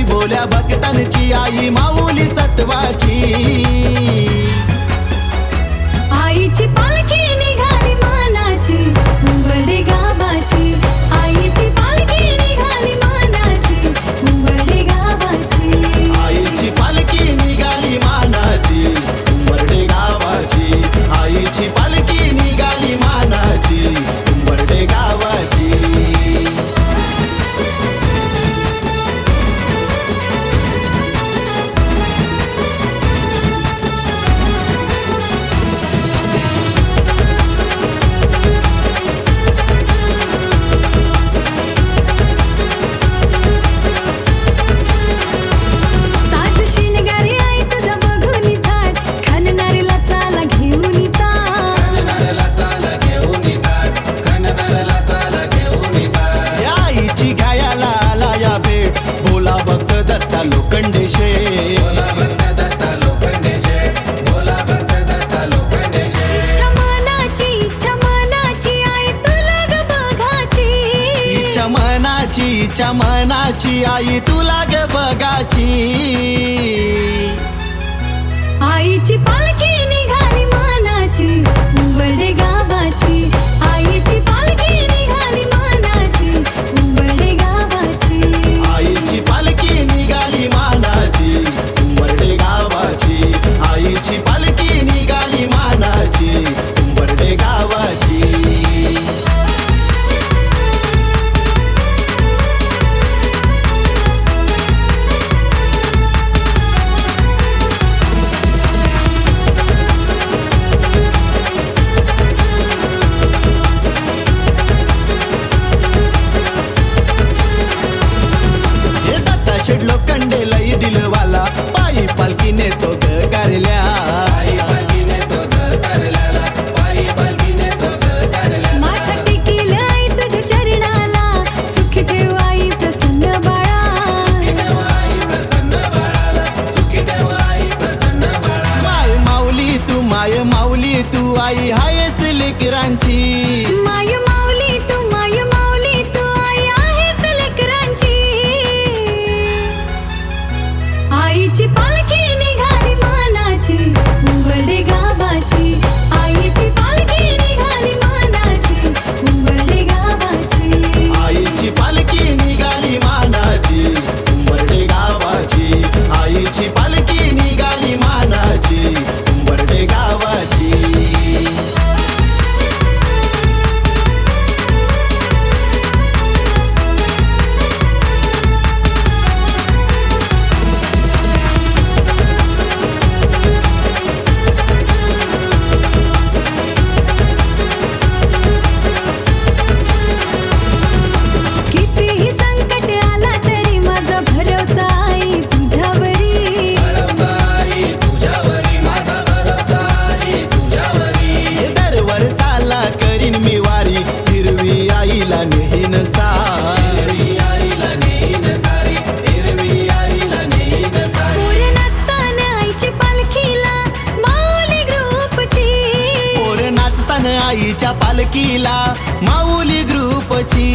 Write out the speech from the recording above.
भोल्या भक्तांची आई माऊली सत्वाची। आईची पालखी निघाली मानाची उंबरडे गावाची। आईची पालखी निघाली मानाची उंबरडे गावाची। आईची पालखी निघाली मानाची उंबरडे गावाची। आईची पालखी निघाली मानाची उंबरडे गावाची। लोखंडे शेठ, भोला भक्त दत्ता लोखंडे शेठ, भोला भक्त दत्ता लोखंडे शेठ। इच्छा मनाची आई तुला ग बघाची। इच्छा मनाची आई तुला ग बघाची। आईची पालखी निघाली मानाची उंबरडे गावाची। आईची पालखी निघाली मानाची उंबरडे गावाची। आईची पालखी निघाली मानाची उंबरडे गावाची। आईची पालखी निघाली मानाची उंबरडे गावाची। शेठ लोखंडे लई दिलवाला पायी पालखी नेतो ग कारल्या। पायी पालखी नेतो ग कारल्याला, पायी पालखी नेतो ग कारल्याला। माथा टेकील आई तुझ्या चरणाला, सुखी ठेव आई प्रसन्न बाळा। सुखी ठेव आई प्रसन्न बाळाला, सुखी ठेव आई प्रसन्न बाळाला। माय माऊली तू आई हायस लेकरांची। माय माऊली तू आई आहेस लेकरांची। आईची पालखी निघाली मानाची उंबरडे गावाची। आईची पालखी निघाली मानाची उंबरडे गावाची। आईची पालखी निघाली मानाची उंबरडे गावाची। आईची पालखी निघाली मानाची उंबरडे गावाची। कितीही संकट आला तरी माझा भरोसा आई तुझ्यावरी। भरोसा आहे तुझ्यावरी, माझा भरोसा आहे तुझ्यावरी। दरवर्षाला करीन मी वारी हिरवी आईला नेहीन सारी। हिरवी आईला नेईन सारी, हिरवी आईला नेईन सारी। पोर नाचताना आईची पालखीला माऊली ग्रुपची। पोर नाचताना आईच्या पालखीला माऊली ग्रुपची।